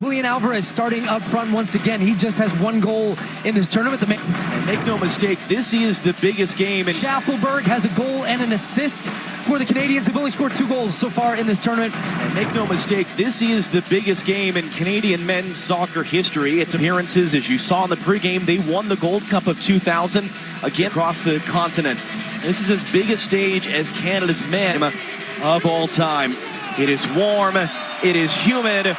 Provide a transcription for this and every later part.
Julian Alvarez starting up front once again. He just has one goal in this tournament. And make no mistake, this is the biggest game. And Schaffelberg has a goal and an assist for the Canadians. They've only scored 2 goals so far in this tournament. And make no mistake, this is the biggest game in Canadian men's soccer history. Its appearances, as you saw in the pregame, they won the Gold Cup of 2000 again across the continent. This is as big a stage as Canada's men of all time. It is warm, it is humid,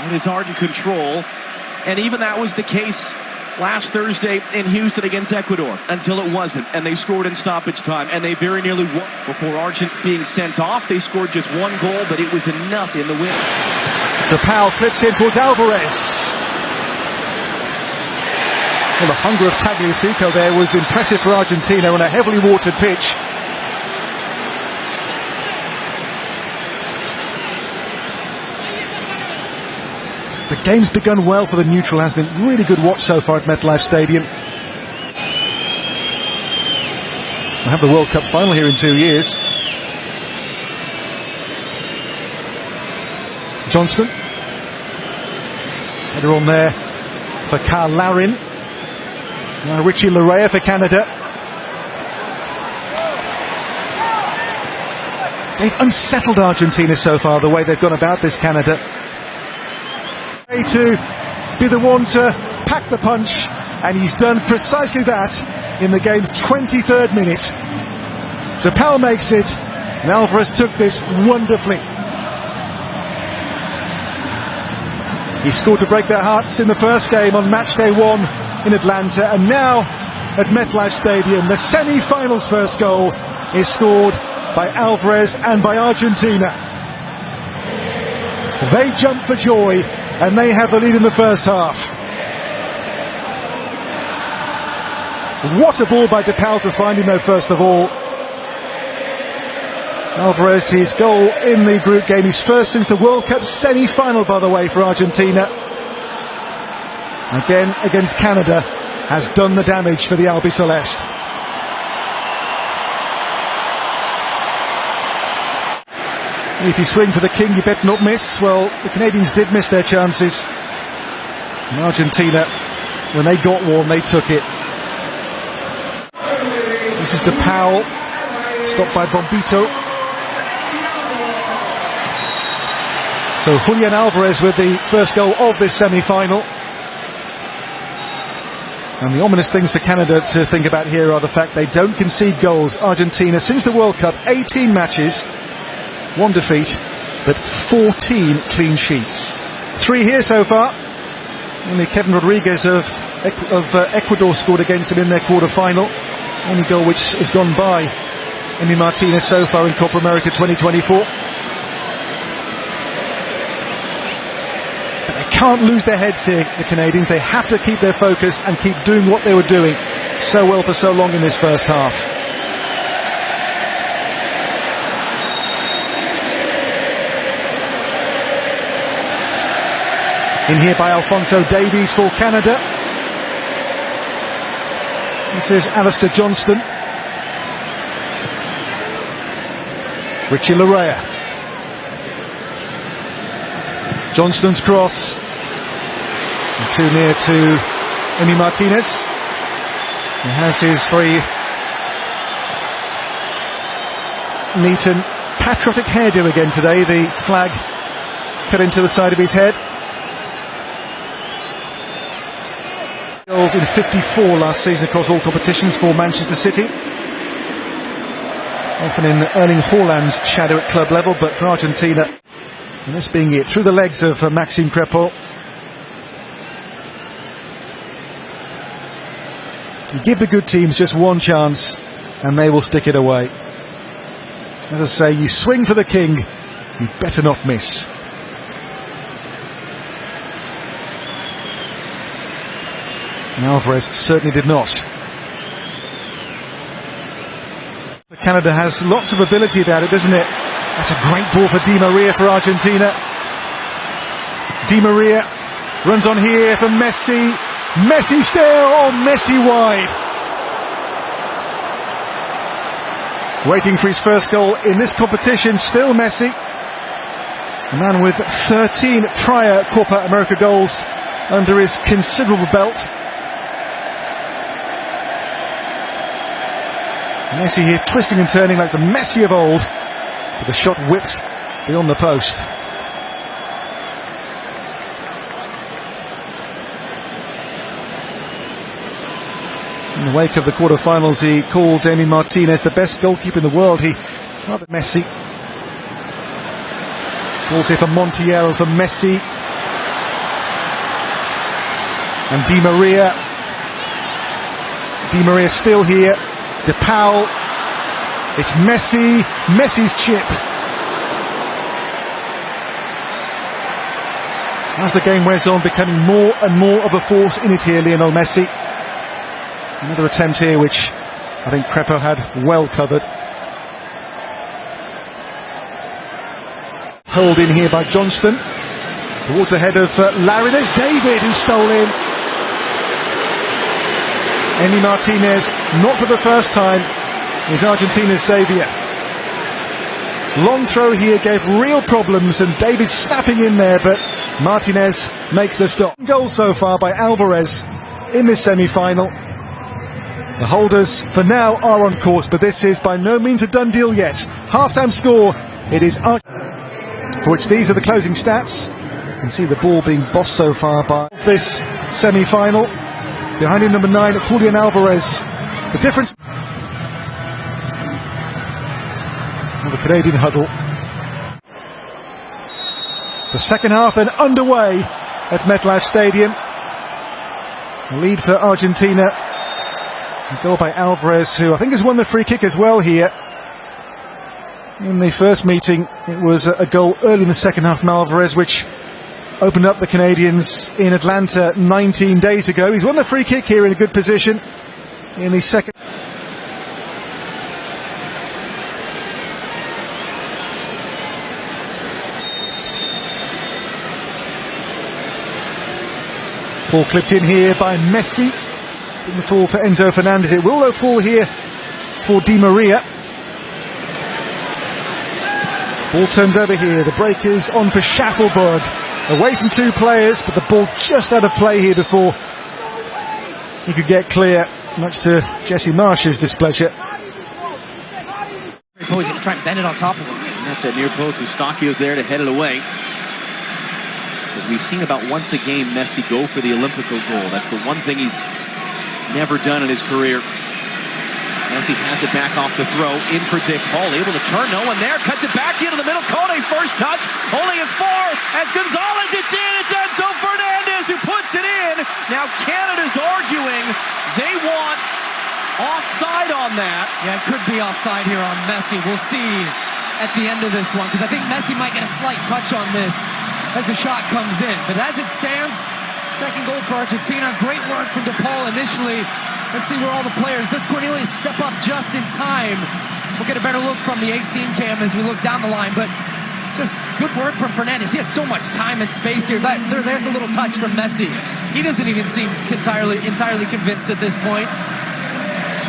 it is Ardent control, and even that was the case last Thursday in Houston against Ecuador, until it wasn't, and they scored in stoppage time, and they very nearly won. Before Argent being sent off, they scored just 1 goal, but it was enough in the win. DePaul clipped in towards Alvarez. Well, the hunger of Tagliafico there was impressive for Argentina on a heavily watered pitch. The game's begun well for the neutral, hasn't it? Really good watch so far at MetLife Stadium. We'll have the World Cup final here in 2 years. Johnston. Header on there for Carl Larin. Now Richie Laryea for Canada. They've unsettled Argentina so far, the way they've gone about this, Canada. To be the one to pack the punch, and he's done precisely that in the game's 23rd minute. DePaul makes it, and Alvarez took this wonderfully. He scored to break their hearts in the first game on match day 1 in Atlanta, and now at MetLife Stadium, the semi-finals first goal is scored by Alvarez and by Argentina. They jump for joy, and they have the lead in the first half. What a ball by DePaul to find him though, first of all. Alvarez, his goal in the group game, his first since the World Cup semi-final, by the way, for Argentina. Again, against Canada, has done the damage for the Albiceleste. If you swing for the king, you better not miss. Well, the Canadians did miss their chances. And Argentina, when they got one, they took it. This is DePaul, stopped by Bombito. So Julian Alvarez with the first goal of this semi-final. And the ominous things for Canada to think about here are the fact they don't concede goals. Argentina, since the World Cup, 18 matches, 1 defeat, but 14 clean sheets. 3 here so far. Only Kevin Rodriguez of Ecuador scored against them in their quarter-final. Only goal which has gone by Emi Martinez so far in Copa America 2024. But they can't lose their heads here, the Canadians. They have to keep their focus and keep doing what they were doing so well for so long in this first half. In here by Alphonso Davies for Canada. This is Alistair Johnston. Richie Laryea. Johnston's cross. And too near to Emi Martinez. He has his very neat and patriotic hairdo again today. The flag cut into the side of his head. Goals in 54 last season across all competitions for Manchester City. Often in Erling Haaland's shadow at club level, but for Argentina, and this being it, through the legs of Maxime Crépeau. You give the good teams just one chance, and they will stick it away. As I say, you swing for the king, you better not miss. And Alvarez certainly did not. Canada has lots of ability about it, doesn't it? That's a great ball for Di Maria for Argentina. Di Maria runs on here for Messi. Messi still, oh, Messi wide. Waiting for his first goal in this competition, still Messi. A man with 13 prior Copa America goals under his considerable belt. Messi here twisting and turning like the Messi of old, with the shot whipped beyond the post. In the wake of the quarter-finals, he called Emi Martinez the best goalkeeper in the world. Not that Messi. Falls here for Montiel, for Messi. And Di Maria. Di Maria still here. De Paul. It's Messi. Messi's chip. As the game wears on, becoming more and more of a force in it here, Lionel Messi. Another attempt here which I think Crepeau had well covered. Held in here by Johnston. Towards the head of Larry. There's David who stole in. Emi Martinez, not for the first time, is Argentina's saviour. Long throw here gave real problems, and David snapping in there, but Martinez makes the stop. Goal so far by Alvarez in this semi-final. The holders for now are on course, but this is by no means a done deal yet. Half-time score, it is for which these are the closing stats. You can see the ball being bossed so far by this semi-final. Behind him, number 9, Julian Alvarez. The difference. The Canadian huddle. The second half then underway at MetLife Stadium. The lead for Argentina. A goal by Alvarez, who I think has won the free kick as well here. In the first meeting, it was a goal early in the second half from Alvarez, which opened up the Canadians in Atlanta 19 days ago. He's won the free kick here in a good position in the second. Ball clipped in here by Messi. Didn't fall for Enzo Fernandez. It will though fall here for Di Maria. Ball turns over here. The break is on for Schaffelberg. Away from two players, but the ball just out of play here before he could get clear, much to Jesse Marsh's displeasure. He's going to try and bend it on top of him. At that near post, Eustachio's there to head it away. Because we've seen about once a game Messi go for the Olympico goal. That's the one thing he's never done in his career. Messi has it back off the throw, in for De Paul, able to turn, no one there, cuts it back into the middle, Kone first touch, only as far as Gonzalez, it's in, it's Enzo Fernandez who puts it in. Now Canada's arguing they want offside on that. Yeah, it could be offside here on Messi. We'll see at the end of this one, because I think Messi might get a slight touch on this as the shot comes in. But as it stands, second goal for Argentina. Great work from De Paul initially. Let's see where all the players. Does Cornelius step up just in time? We'll get a better look from the 18 cam as we look down the line. But just good work from Fernandez. He has so much time and space here. There's the little touch from Messi. He doesn't even seem entirely convinced at this point.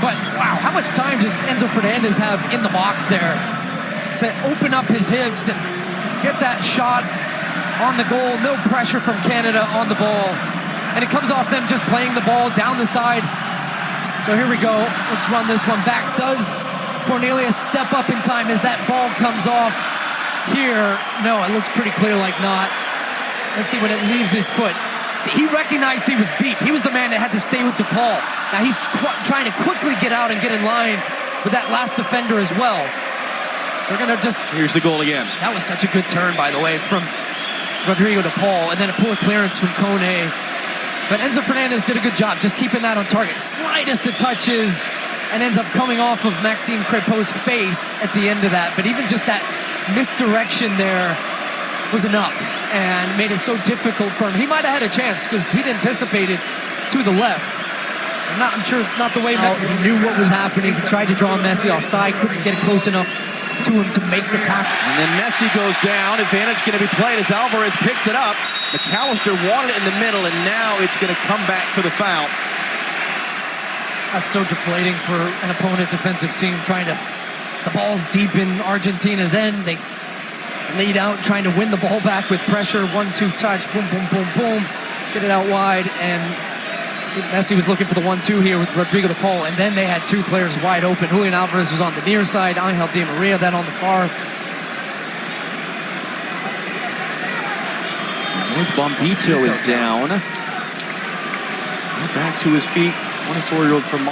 But wow, how much time did Enzo Fernandez have in the box there to open up his hips and get that shot on the goal? No pressure from Canada on the ball. And it comes off them just playing the ball down the side. So here we go. Let's run this one back. Does Cornelius step up in time as that ball comes off here? No, it looks pretty clear like not. Let's see when it leaves his foot. He recognized he was deep. He was the man that had to stay with De Paul. Now he's trying to quickly get out and get in line with that last defender as well. They're going to just... Here's the goal again. That was such a good turn, by the way, from Rodrigo De Paul, and then a poor clearance from Kone. But Enzo Fernandez did a good job just keeping that on target. Slightest of touches, and ends up coming off of Maxime Crepeau's face at the end of that. But even just that misdirection there was enough and made it so difficult for him. He might have had a chance because he'd anticipated to the left. I'm sure not the way Messi knew what was happening. He tried to draw Messi offside, couldn't get it close enough to him to make the tackle. And then Messi goes down. Advantage going to be played as Alvarez picks it up. McAllister wanted it in the middle, and now it's going to come back for the foul. That's so deflating for an opponent defensive team trying to... The ball's deep in Argentina's end. They lead out, trying to win the ball back with pressure. 1-2 touch, boom, boom, boom, boom. Get it out wide, and Messi was looking for the 1-2 here with Rodrigo de Paul, and then they had two players wide open. Julian Alvarez was on the near side, Angel Di Maria then on the far. Luis Bombito is down. Back to his feet, 24-year-old from